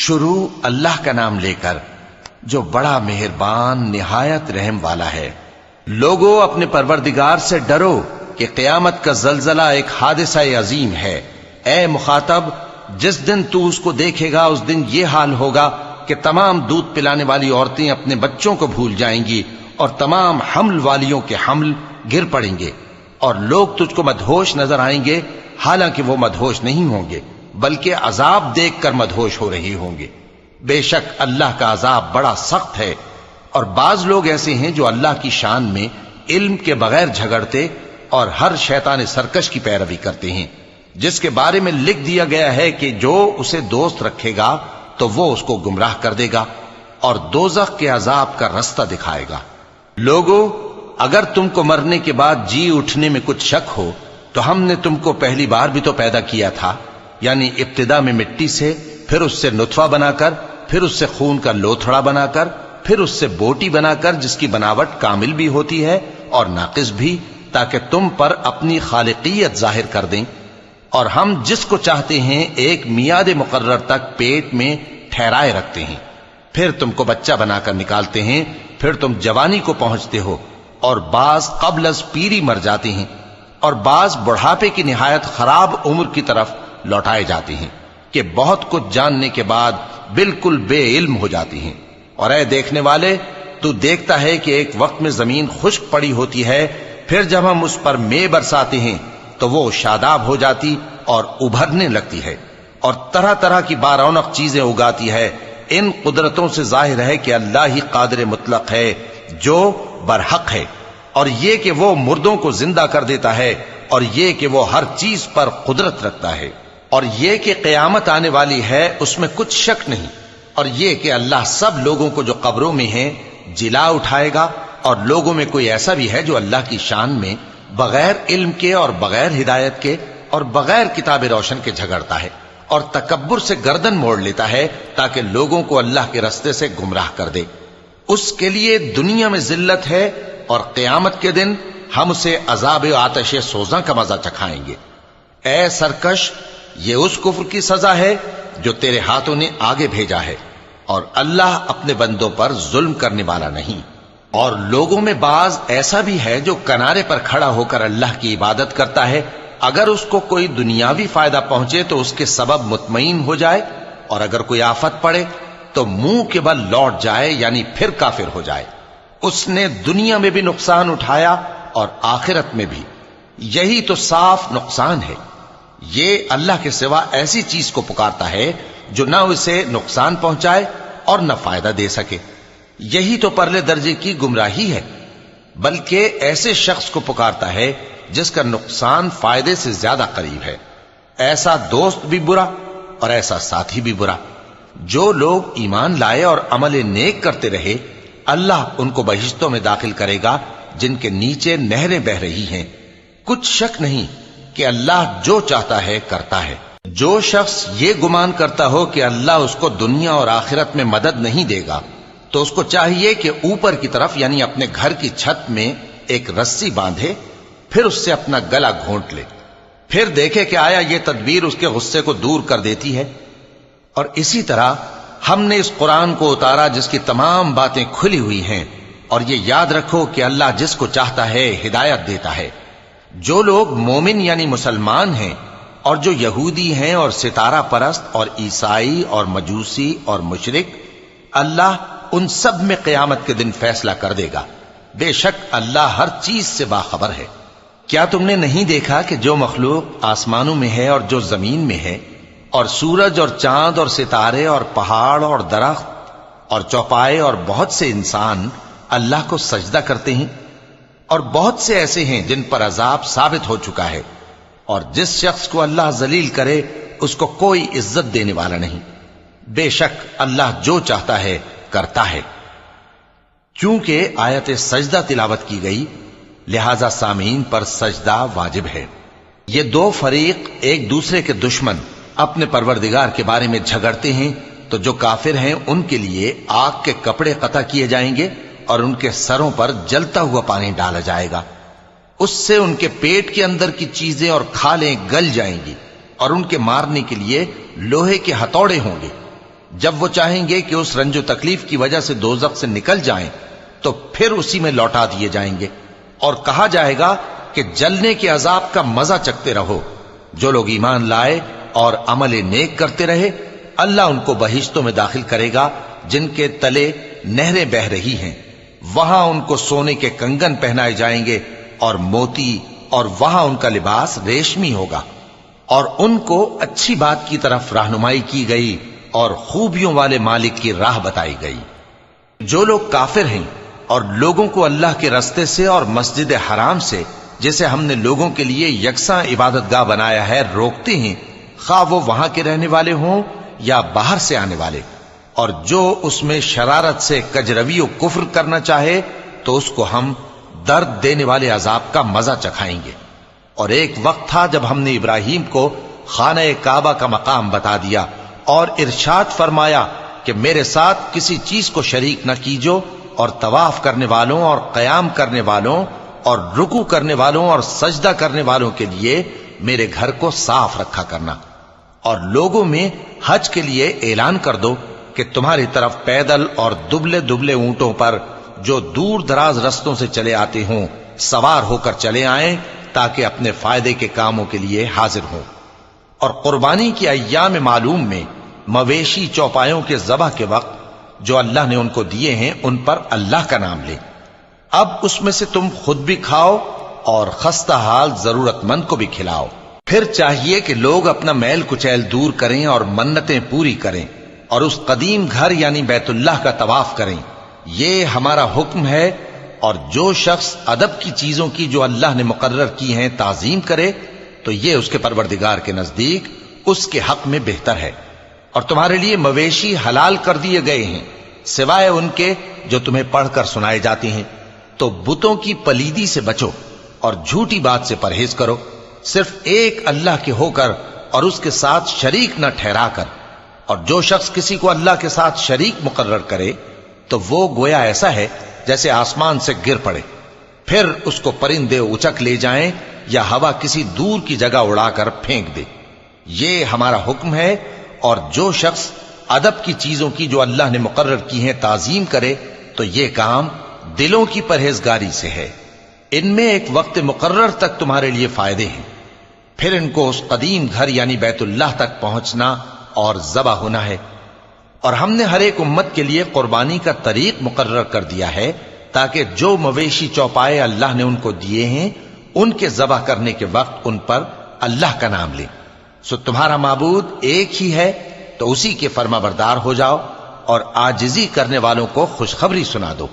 شروع اللہ کا نام لے کر جو بڑا مہربان نہایت رحم والا ہے۔ لوگو اپنے پروردگار سے ڈرو کہ قیامت کا زلزلہ ایک حادثہ عظیم ہے۔ اے مخاطب، جس دن تو اس کو دیکھے گا اس دن یہ حال ہوگا کہ تمام دودھ پلانے والی عورتیں اپنے بچوں کو بھول جائیں گی اور تمام حمل والیوں کے حمل گر پڑیں گے، اور لوگ تجھ کو مدہوش نظر آئیں گے، حالانکہ وہ مدہوش نہیں ہوں گے بلکہ عذاب دیکھ کر مدہوش ہو رہے ہوں گے۔ بے شک اللہ کا عذاب بڑا سخت ہے۔ اور بعض لوگ ایسے ہیں جو اللہ کی شان میں علم کے بغیر جھگڑتے اور ہر شیطان سرکش کی پیروی کرتے ہیں، جس کے بارے میں لکھ دیا گیا ہے کہ جو اسے دوست رکھے گا تو وہ اس کو گمراہ کر دے گا اور دوزخ کے عذاب کا رستہ دکھائے گا۔ لوگو، اگر تم کو مرنے کے بعد جی اٹھنے میں کچھ شک ہو تو ہم نے تم کو پہلی بار بھی تو پیدا کیا تھا، یعنی ابتدا میں مٹی سے، پھر اس سے نطفہ بنا کر، پھر اس سے خون کا لوتھڑا بنا کر، پھر اس سے بوٹی بنا کر جس کی بناوٹ کامل بھی ہوتی ہے اور ناقص بھی، تاکہ تم پر اپنی خالقیت ظاہر کر دیں۔ اور ہم جس کو چاہتے ہیں ایک میعاد مقرر تک پیٹ میں ٹھہرائے رکھتے ہیں، پھر تم کو بچہ بنا کر نکالتے ہیں، پھر تم جوانی کو پہنچتے ہو، اور بعض قبل از پیری مر جاتے ہیں، اور بعض بڑھاپے کی نہایت خراب عمر کی طرف لوٹائے جاتے ہیں کہ بہت کچھ جاننے کے بعد بالکل بے علم ہو جاتی ہیں۔ اور اے دیکھنے والے، تو دیکھتا ہے کہ ایک وقت میں زمین خشک پڑی ہوتی ہے، پھر جب ہم اس پر مے برساتے ہیں تو وہ شاداب ہو جاتی اور ابھرنے لگتی ہے اور طرح طرح کی بارونق چیزیں اگاتی ہے۔ ان قدرتوں سے ظاہر ہے کہ اللہ ہی قادر مطلق ہے جو برحق ہے، اور یہ کہ وہ مردوں کو زندہ کر دیتا ہے، اور یہ کہ وہ ہر چیز پر قدرت رکھتا ہے، اور یہ کہ قیامت آنے والی ہے اس میں کچھ شک نہیں، اور یہ کہ اللہ سب لوگوں کو جو قبروں میں ہیں جلا اٹھائے گا۔ اور لوگوں میں کوئی ایسا بھی ہے جو اللہ کی شان میں بغیر علم کے اور بغیر ہدایت کے اور بغیر کتاب روشن کے جھگڑتا ہے اور تکبر سے گردن موڑ لیتا ہے تاکہ لوگوں کو اللہ کے رستے سے گمراہ کر دے۔ اس کے لیے دنیا میں ذلت ہے، اور قیامت کے دن ہم اسے عذاب آتش سوزاں کا مزہ چکھائیں گے۔ اے سرکش، یہ اس کفر کی سزا ہے جو تیرے ہاتھوں نے آگے بھیجا ہے، اور اللہ اپنے بندوں پر ظلم کرنے والا نہیں۔ اور لوگوں میں بعض ایسا بھی ہے جو کنارے پر کھڑا ہو کر اللہ کی عبادت کرتا ہے، اگر اس کو کوئی دنیاوی فائدہ پہنچے تو اس کے سبب مطمئن ہو جائے، اور اگر کوئی آفت پڑے تو منہ کے بل لوٹ جائے، یعنی پھر کافر ہو جائے۔ اس نے دنیا میں بھی نقصان اٹھایا اور آخرت میں بھی، یہی تو صاف نقصان ہے۔ یہ اللہ کے سوا ایسی چیز کو پکارتا ہے جو نہ اسے نقصان پہنچائے اور نہ فائدہ دے سکے، یہی تو پرلے درجے کی گمراہی ہے۔ بلکہ ایسے شخص کو پکارتا ہے جس کا نقصان فائدے سے زیادہ قریب ہے۔ ایسا دوست بھی برا اور ایسا ساتھی بھی برا۔ جو لوگ ایمان لائے اور عمل نیک کرتے رہے، اللہ ان کو بہشتوں میں داخل کرے گا جن کے نیچے نہریں بہ رہی ہیں۔ کچھ شک نہیں کہ اللہ جو چاہتا ہے کرتا ہے۔ جو شخص یہ گمان کرتا ہو کہ اللہ اس کو دنیا اور آخرت میں مدد نہیں دے گا، تو اس کو چاہیے کہ اوپر کی طرف یعنی اپنے گھر کی چھت میں ایک رسی باندھے، پھر اس سے اپنا گلا گھونٹ لے، پھر دیکھے کہ آیا یہ تدبیر اس کے غصے کو دور کر دیتی ہے۔ اور اسی طرح ہم نے اس قرآن کو اتارا جس کی تمام باتیں کھلی ہوئی ہیں، اور یہ یاد رکھو کہ اللہ جس کو چاہتا ہے ہدایت دیتا ہے۔ جو لوگ مومن یعنی مسلمان ہیں اور جو یہودی ہیں اور ستارہ پرست اور عیسائی اور مجوسی اور مشرک، اللہ ان سب میں قیامت کے دن فیصلہ کر دے گا۔ بے شک اللہ ہر چیز سے باخبر ہے۔ کیا تم نے نہیں دیکھا کہ جو مخلوق آسمانوں میں ہے اور جو زمین میں ہے، اور سورج اور چاند اور ستارے اور پہاڑ اور درخت اور چوپائے اور بہت سے انسان اللہ کو سجدہ کرتے ہیں، اور بہت سے ایسے ہیں جن پر عذاب ثابت ہو چکا ہے، اور جس شخص کو اللہ ذلیل کرے اس کو کوئی عزت دینے والا نہیں۔ بے شک اللہ جو چاہتا ہے کرتا ہے۔ چونکہ آیت سجدہ تلاوت کی گئی لہذا سامعین پر سجدہ واجب ہے۔ یہ دو فریق ایک دوسرے کے دشمن اپنے پروردگار کے بارے میں جھگڑتے ہیں، تو جو کافر ہیں ان کے لیے آگ کے کپڑے قطع کیے جائیں گے اور ان کے سروں پر جلتا ہوا پانی ڈالا جائے گا، اس سے ان کے پیٹ کے اندر کی چیزیں اور کھالیں گل جائیں گی، اور ان کے مارنے کے لیے لوہے کے ہتھوڑے ہوں گے۔ جب وہ چاہیں گے کہ اس رنج و تکلیف کی وجہ سے دوزخ سے نکل جائیں تو پھر اسی میں لوٹا دیے جائیں گے، اور کہا جائے گا کہ جلنے کے عذاب کا مزہ چکھتے رہو۔ جو لوگ ایمان لائے اور عمل نیک کرتے رہے، اللہ ان کو بہشتوں میں داخل کرے گا جن کے تلے نہریں بہ رہی ہیں، وہاں ان کو سونے کے کنگن پہنائے جائیں گے اور موتی، اور وہاں ان کا لباس ریشمی ہوگا، اور ان کو اچھی بات کی طرف رہنمائی کی گئی اور خوبیوں والے مالک کی راہ بتائی گئی۔ جو لوگ کافر ہیں اور لوگوں کو اللہ کے رستے سے اور مسجد حرام سے، جسے ہم نے لوگوں کے لیے یکساں عبادت گاہ بنایا ہے، روکتے ہیں، خواہ وہ وہاں کے رہنے والے ہوں یا باہر سے آنے والے، اور جو اس میں شرارت سے کجروی و کفر کرنا چاہے تو اس کو ہم درد دینے والے عذاب کا مزہ چکھائیں گے۔ اور ایک وقت تھا جب ہم نے ابراہیم کو خانہ کعبہ کا مقام بتا دیا اور ارشاد فرمایا کہ میرے ساتھ کسی چیز کو شریک نہ کیجو، اور طواف کرنے والوں اور قیام کرنے والوں اور رکوع کرنے والوں اور سجدہ کرنے والوں کے لیے میرے گھر کو صاف رکھا کرنا، اور لوگوں میں حج کے لیے اعلان کر دو کہ تمہاری طرف پیدل اور دبلے دبلے اونٹوں پر جو دور دراز رستوں سے چلے آتے ہوں سوار ہو کر چلے آئیں، تاکہ اپنے فائدے کے کاموں کے لیے حاضر ہوں۔ اور قربانی کی ایام معلوم میں مویشی چوپایوں کے ذبح کے وقت جو اللہ نے ان کو دیے ہیں ان پر اللہ کا نام لے۔ اب اس میں سے تم خود بھی کھاؤ اور خستہ حال ضرورت مند کو بھی کھلاؤ۔ پھر چاہیے کہ لوگ اپنا میل کچیل دور کریں اور منتیں پوری کریں اور اس قدیم گھر یعنی بیت اللہ کا طواف کریں، یہ ہمارا حکم ہے۔ اور جو شخص ادب کی چیزوں کی جو اللہ نے مقرر کی ہیں تعظیم کرے تو یہ اس کے پروردگار کے نزدیک اس کے حق میں بہتر ہے۔ اور تمہارے لیے مویشی حلال کر دیے گئے ہیں سوائے ان کے جو تمہیں پڑھ کر سنائے جاتے ہیں، تو بتوں کی پلیدی سے بچو اور جھوٹی بات سے پرہیز کرو، صرف ایک اللہ کے ہو کر اور اس کے ساتھ شریک نہ ٹھہرا کر۔ اور جو شخص کسی کو اللہ کے ساتھ شریک مقرر کرے تو وہ گویا ایسا ہے جیسے آسمان سے گر پڑے، پھر اس کو پرندے اچک لے جائیں یا ہوا کسی دور کی جگہ اڑا کر پھینک دے۔ یہ ہمارا حکم ہے۔ اور جو شخص ادب کی چیزوں کی جو اللہ نے مقرر کی ہیں تعظیم کرے تو یہ کام دلوں کی پرہیزگاری سے ہے۔ ان میں ایک وقت مقرر تک تمہارے لیے فائدے ہیں، پھر ان کو اس قدیم گھر یعنی بیت اللہ تک پہنچنا اور ذبح ہونا ہے۔ اور ہم نے ہر ایک امت کے لیے قربانی کا طریق مقرر کر دیا ہے تاکہ جو مویشی چوپائے اللہ نے ان کو دیے ہیں ان کے ذبح کرنے کے وقت ان پر اللہ کا نام لیں۔ سو تمہارا معبود ایک ہی ہے، تو اسی کے فرما بردار ہو جاؤ اور عاجزی کرنے والوں کو خوشخبری سنا دو۔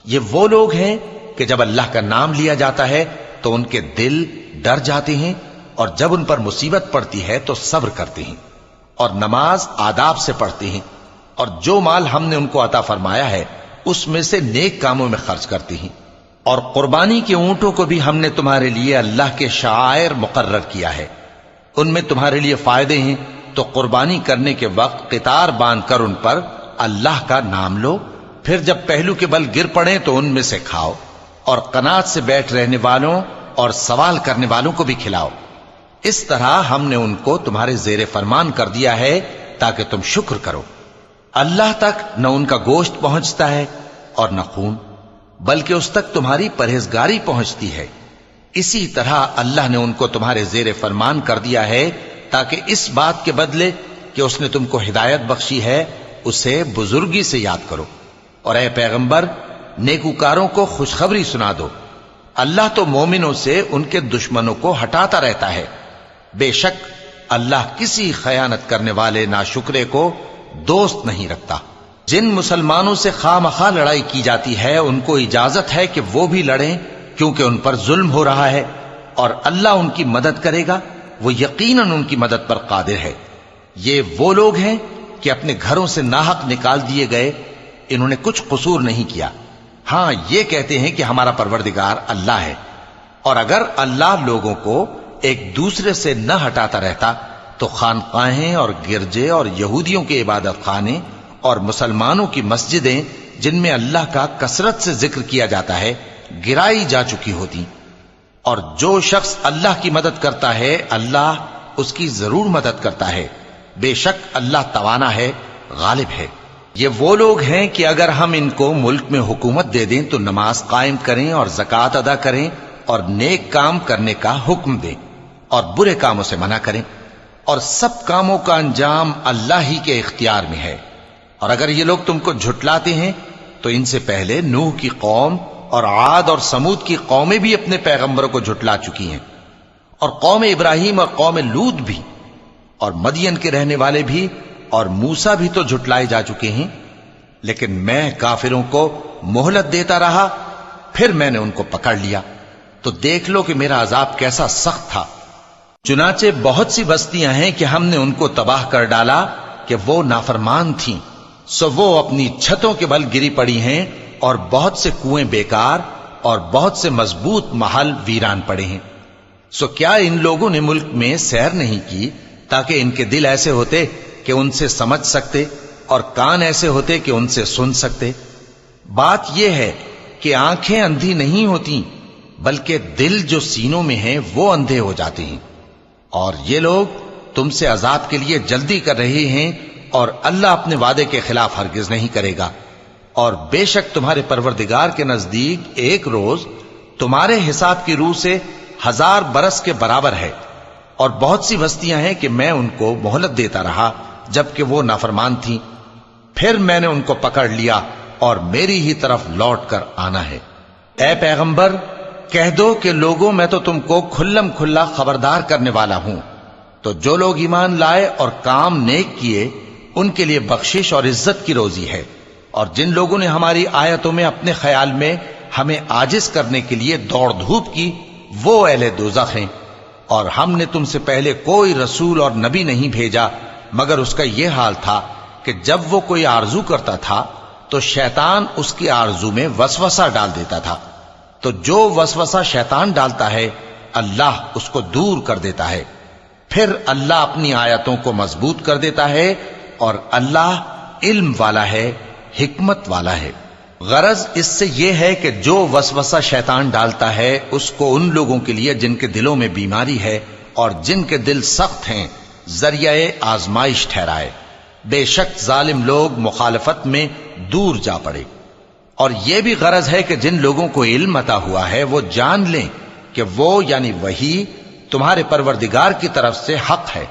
یہ وہ لوگ ہیں کہ جب اللہ کا نام لیا جاتا ہے تو ان کے دل ڈر جاتے ہیں، اور جب ان پر مصیبت پڑتی ہے تو صبر کرتے ہیں اور نماز آداب سے پڑھتے ہیں، اور جو مال ہم نے ان کو عطا فرمایا ہے اس میں سے نیک کاموں میں خرچ کرتے ہیں۔ اور قربانی کے اونٹوں کو بھی ہم نے تمہارے لیے اللہ کے شعائر مقرر کیا ہے، ان میں تمہارے لیے فائدے ہیں، تو قربانی کرنے کے وقت قطار باندھ کر ان پر اللہ کا نام لو، پھر جب پہلو کے بل گر پڑیں تو ان میں سے کھاؤ، اور قناعت سے بیٹھ رہنے والوں اور سوال کرنے والوں کو بھی کھلاؤ۔ اس طرح ہم نے ان کو تمہارے زیر فرمان کر دیا ہے تاکہ تم شکر کرو۔ اللہ تک نہ ان کا گوشت پہنچتا ہے اور نہ خون، بلکہ اس تک تمہاری پرہیزگاری پہنچتی ہے۔ اسی طرح اللہ نے ان کو تمہارے زیر فرمان کر دیا ہے تاکہ اس بات کے بدلے کہ اس نے تم کو ہدایت بخشی ہے اسے بزرگی سے یاد کرو۔ اور اے پیغمبر، نیکوکاروں کو خوشخبری سنا دو، اللہ تو مومنوں سے ان کے دشمنوں کو ہٹاتا رہتا ہے۔ بے شک اللہ کسی خیانت کرنے والے ناشکرے کو دوست نہیں رکھتا۔ جن مسلمانوں سے خواہ مخواہ لڑائی کی جاتی ہے ان کو اجازت ہے کہ وہ بھی لڑیں، کیونکہ ان پر ظلم ہو رہا ہے، اور اللہ ان کی مدد کرے گا، وہ یقیناً ان کی مدد پر قادر ہے۔ یہ وہ لوگ ہیں کہ اپنے گھروں سے ناحق نکال دیے گئے، انہوں نے کچھ قصور نہیں کیا، ہاں یہ کہتے ہیں کہ ہمارا پروردگار اللہ ہے۔ اور اگر اللہ لوگوں کو ایک دوسرے سے نہ ہٹاتا رہتا تو خانقاہیں اور گرجے اور یہودیوں کے عبادت خانے اور مسلمانوں کی مسجدیں جن میں اللہ کا کثرت سے ذکر کیا جاتا ہے گرائی جا چکی ہوتی۔ اور جو شخص اللہ کی مدد کرتا ہے اللہ اس کی ضرور مدد کرتا ہے، بے شک اللہ توانا ہے غالب ہے۔ یہ وہ لوگ ہیں کہ اگر ہم ان کو ملک میں حکومت دے دیں تو نماز قائم کریں اور زکوٰۃ ادا کریں اور نیک کام کرنے کا حکم دیں اور برے کاموں سے منع کریں، اور سب کاموں کا انجام اللہ ہی کے اختیار میں ہے۔ اور اگر یہ لوگ تم کو جھٹلاتے ہیں تو ان سے پہلے نوح کی قوم اور عاد اور سمود کی قومیں بھی اپنے پیغمبروں کو جھٹلا چکی ہیں، اور قوم ابراہیم اور قوم لوط بھی، اور مدین کے رہنے والے بھی، اور موسیٰ بھی تو جھٹلائے جا چکے ہیں۔ لیکن میں کافروں کو مہلت دیتا رہا، پھر میں نے ان کو پکڑ لیا، تو دیکھ لو کہ میرا عذاب کیسا سخت تھا۔ چنانچہ بہت سی بستیاں ہیں کہ ہم نے ان کو تباہ کر ڈالا کہ وہ نافرمان تھیں، سو وہ اپنی چھتوں کے بل گری پڑی ہیں، اور بہت سے کنویں بیکار اور بہت سے مضبوط محل ویران پڑے ہیں۔ سو کیا ان لوگوں نے ملک میں سیر نہیں کی تاکہ ان کے دل ایسے ہوتے کہ ان سے سمجھ سکتے اور کان ایسے ہوتے کہ ان سے سن سکتے؟ بات یہ ہے کہ آنکھیں اندھی نہیں ہوتی، بلکہ دل جو سینوں میں ہیں وہ اندھے ہو جاتے ہیں۔ اور یہ لوگ تم سے عذاب کے لیے جلدی کر رہے ہیں، اور اللہ اپنے وعدے کے خلاف ہرگز نہیں کرے گا۔ اور بے شک تمہارے پروردگار کے نزدیک ایک روز تمہارے حساب کی روح سے 1000 برس کے برابر ہے۔ اور بہت سی بستیاں ہیں کہ میں ان کو مہلت دیتا رہا جبکہ وہ نافرمان تھیں، پھر میں نے ان کو پکڑ لیا، اور میری ہی طرف لوٹ کر آنا ہے۔ اے پیغمبر، کہہ دو کہ لوگوں میں تو تم کو کھلم کھلا خبردار کرنے والا ہوں، تو جو لوگ ایمان لائے اور کام نیک کیے ان کے لیے بخشش اور عزت کی روزی ہے، اور جن لوگوں نے ہماری آیتوں میں اپنے خیال میں ہمیں عاجز کرنے کے لیے دوڑ دھوپ کی، وہ اہل دوزخ ہیں۔ اور ہم نے تم سے پہلے کوئی رسول اور نبی نہیں بھیجا مگر اس کا یہ حال تھا کہ جب وہ کوئی آرزو کرتا تھا تو شیطان اس کی آرزو میں وسوسہ ڈال دیتا تھا، تو جو وسوسہ شیطان ڈالتا ہے اللہ اس کو دور کر دیتا ہے، پھر اللہ اپنی آیتوں کو مضبوط کر دیتا ہے، اور اللہ علم والا ہے، حکمت والا ہے۔ غرض اس سے یہ ہے کہ جو وسوسہ شیطان ڈالتا ہے اس کو ان لوگوں کے لیے جن کے دلوں میں بیماری ہے اور جن کے دل سخت ہیں ذریعہ آزمائش ٹھہرائے۔ بے شک ظالم لوگ مخالفت میں دور جا پڑے۔ اور یہ بھی غرض ہے کہ جن لوگوں کو علم عطا ہوا ہے وہ جان لیں کہ وہ یعنی وحی تمہارے پروردگار کی طرف سے حق ہے،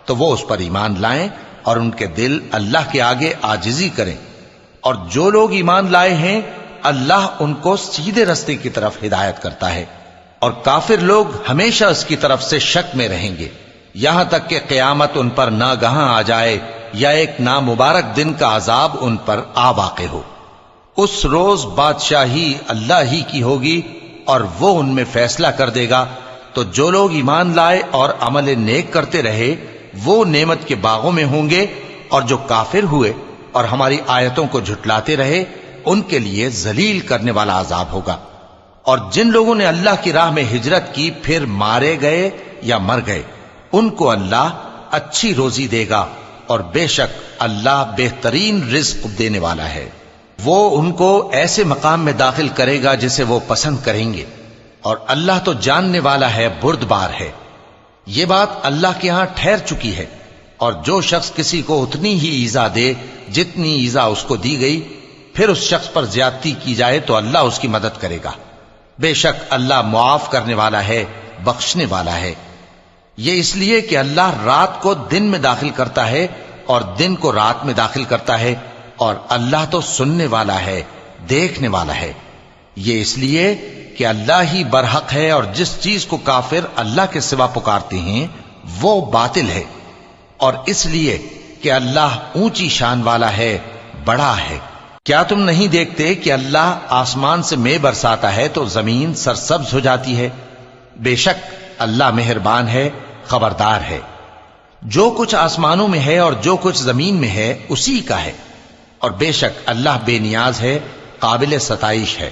تو وہ اس پر ایمان لائیں اور ان کے دل اللہ کے آگے عاجزی کریں۔ اور جو لوگ ایمان لائے ہیں اللہ ان کو سیدھے رستے کی طرف ہدایت کرتا ہے، اور کافر لوگ ہمیشہ اس کی طرف سے شک میں رہیں گے، یہاں تک کہ قیامت ان پر ناگہاں آ جائے یا ایک نامبارک دن کا عذاب ان پر آ واقع ہو۔ اس روز بادشاہی اللہ ہی کی ہوگی اور وہ ان میں فیصلہ کر دے گا، تو جو لوگ ایمان لائے اور عمل نیک کرتے رہے وہ نعمت کے باغوں میں ہوں گے، اور جو کافر ہوئے اور ہماری آیتوں کو جھٹلاتے رہے ان کے لیے ذلیل کرنے والا عذاب ہوگا۔ اور جن لوگوں نے اللہ کی راہ میں ہجرت کی پھر مارے گئے یا مر گئے ان کو اللہ اچھی روزی دے گا، اور بے شک اللہ بہترین رزق دینے والا ہے۔ وہ ان کو ایسے مقام میں داخل کرے گا جسے وہ پسند کریں گے، اور اللہ تو جاننے والا ہے، بردبار ہے۔ یہ بات اللہ کے ہاں ٹھہر چکی ہے، اور جو شخص کسی کو اتنی ہی ایذا دے جتنی ایذا اس کو دی گئی، پھر اس شخص پر زیادتی کی جائے تو اللہ اس کی مدد کرے گا۔ بے شک اللہ معاف کرنے والا ہے، بخشنے والا ہے۔ یہ اس لیے کہ اللہ رات کو دن میں داخل کرتا ہے اور دن کو رات میں داخل کرتا ہے، اور اللہ تو سننے والا ہے، دیکھنے والا ہے۔ یہ اس لیے کہ اللہ ہی برحق ہے، اور جس چیز کو کافر اللہ کے سوا پکارتے ہیں وہ باطل ہے، اور اس لیے کہ اللہ اونچی شان والا ہے، بڑا ہے۔ کیا تم نہیں دیکھتے کہ اللہ آسمان سے مے برساتا ہے تو زمین سرسبز ہو جاتی ہے؟ بے شک اللہ مہربان ہے، خبردار ہے۔ جو کچھ آسمانوں میں ہے اور جو کچھ زمین میں ہے اسی کا ہے، اور بے شک اللہ بے نیاز ہے، قابل ستائش ہے۔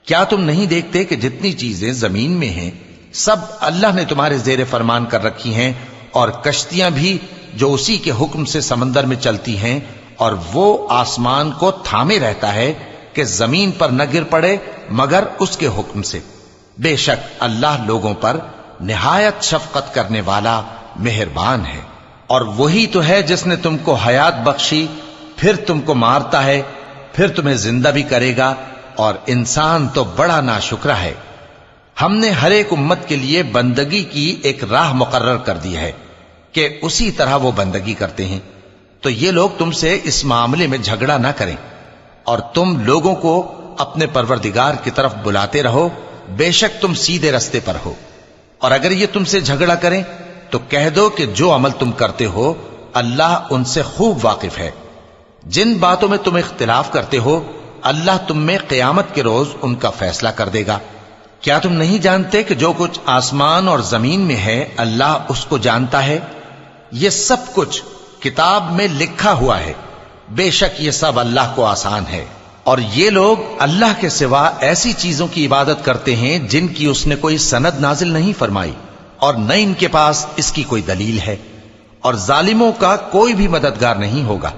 کیا تم نہیں دیکھتے کہ جتنی چیزیں زمین میں ہیں سب اللہ نے تمہارے زیر فرمان کر رکھی ہیں، اور کشتیاں بھی جو اسی کے حکم سے سمندر میں چلتی ہیں، اور وہ آسمان کو تھامے رہتا ہے کہ زمین پر نہ گر پڑے مگر اس کے حکم سے۔ بے شک اللہ لوگوں پر نہایت شفقت کرنے والا مہربان ہے۔ اور وہی تو ہے جس نے تم کو حیات بخشی، پھر تم کو مارتا ہے، پھر تمہیں زندہ بھی کرے گا، اور انسان تو بڑا ناشکرا ہے۔ ہم نے ہر ایک امت کے لیے بندگی کی ایک راہ مقرر کر دی ہے کہ اسی طرح وہ بندگی کرتے ہیں، تو یہ لوگ تم سے اس معاملے میں جھگڑا نہ کریں، اور تم لوگوں کو اپنے پروردگار کی طرف بلاتے رہو، بے شک تم سیدھے رستے پر ہو۔ اور اگر یہ تم سے جھگڑا کریں تو کہہ دو کہ جو عمل تم کرتے ہو اللہ ان سے خوب واقف ہے۔ جن باتوں میں تم اختلاف کرتے ہو اللہ تم میں قیامت کے روز ان کا فیصلہ کر دے گا۔ کیا تم نہیں جانتے کہ جو کچھ آسمان اور زمین میں ہے اللہ اس کو جانتا ہے؟ یہ سب کچھ کتاب میں لکھا ہوا ہے، بے شک یہ سب اللہ کو آسان ہے۔ اور یہ لوگ اللہ کے سوا ایسی چیزوں کی عبادت کرتے ہیں جن کی اس نے کوئی سند نازل نہیں فرمائی، اور نہ ان کے پاس اس کی کوئی دلیل ہے، اور ظالموں کا کوئی بھی مددگار نہیں ہوگا۔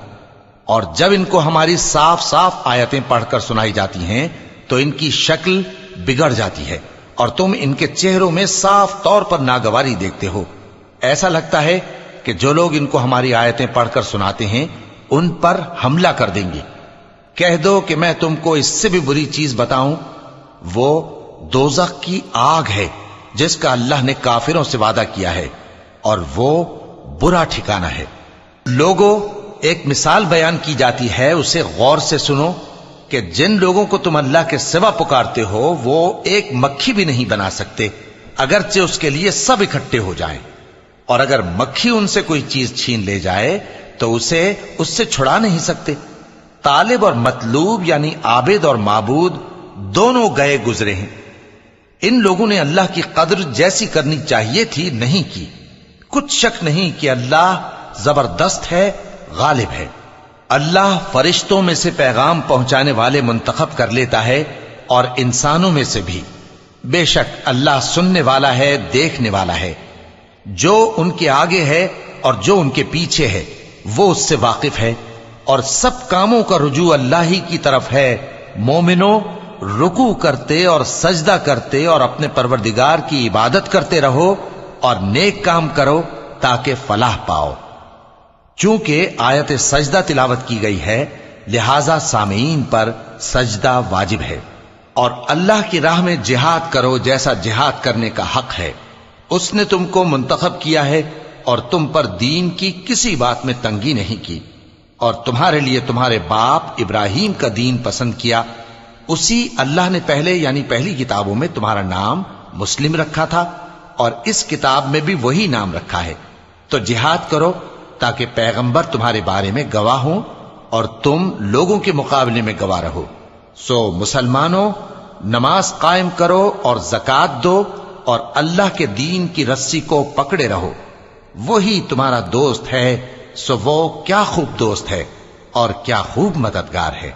اور جب ان کو ہماری صاف صاف آیتیں پڑھ کر سنائی جاتی ہیں تو ان کی شکل بگڑ جاتی ہے، اور تم ان کے چہروں میں صاف طور پر ناگواری دیکھتے ہو۔ ایسا لگتا ہے کہ جو لوگ ان کو ہماری آیتیں پڑھ کر سناتے ہیں ان پر حملہ کر دیں گے۔ کہہ دو کہ میں تم کو اس سے بھی بری چیز بتاؤں، وہ دوزخ کی آگ ہے جس کا اللہ نے کافروں سے وعدہ کیا ہے، اور وہ برا ٹھکانہ ہے۔ لوگوں، ایک مثال بیان کی جاتی ہے، اسے غور سے سنو کہ جن لوگوں کو تم اللہ کے سوا پکارتے ہو وہ ایک مکھی بھی نہیں بنا سکتے اگرچہ اس کے لیے سب اکٹھے ہو جائیں، اور اگر مکھی ان سے کوئی چیز چھین لے جائے تو اسے اس سے چھڑا نہیں سکتے۔ طالب اور مطلوب یعنی عابد اور معبود دونوں گئے گزرے ہیں۔ ان لوگوں نے اللہ کی قدر جیسی کرنی چاہیے تھی نہیں کی۔ کچھ شک نہیں کہ اللہ زبردست ہے، غالب ہے۔ اللہ فرشتوں میں سے پیغام پہنچانے والے منتخب کر لیتا ہے اور انسانوں میں سے بھی۔ بے شک اللہ سننے والا ہے، دیکھنے والا ہے۔ جو ان کے آگے ہے اور جو ان کے پیچھے ہے وہ اس سے واقف ہے، اور سب کاموں کا رجوع اللہ ہی کی طرف ہے۔ مومنوں، رکوع کرتے اور سجدہ کرتے اور اپنے پروردگار کی عبادت کرتے رہو اور نیک کام کرو تاکہ فلاح پاؤ۔ چونکہ آیت سجدہ تلاوت کی گئی ہے لہذا سامعین پر سجدہ واجب ہے۔ اور اللہ کی راہ میں جہاد کرو جیسا جہاد کرنے کا حق ہے۔ اس نے تم کو منتخب کیا ہے اور تم پر دین کی کسی بات میں تنگی نہیں کی، اور تمہارے لیے تمہارے باپ ابراہیم کا دین پسند کیا۔ اسی اللہ نے پہلے یعنی پہلی کتابوں میں تمہارا نام مسلم رکھا تھا، اور اس کتاب میں بھی وہی نام رکھا ہے۔ تو جہاد کرو تاکہ پیغمبر تمہارے بارے میں گواہ ہوں اور تم لوگوں کے مقابلے میں گواہ رہو۔ سو مسلمانوں، نماز قائم کرو اور زکوٰۃ دو اور اللہ کے دین کی رسی کو پکڑے رہو، وہی تمہارا دوست ہے۔ سو وہ کیا خوب دوست ہے اور کیا خوب مددگار ہے۔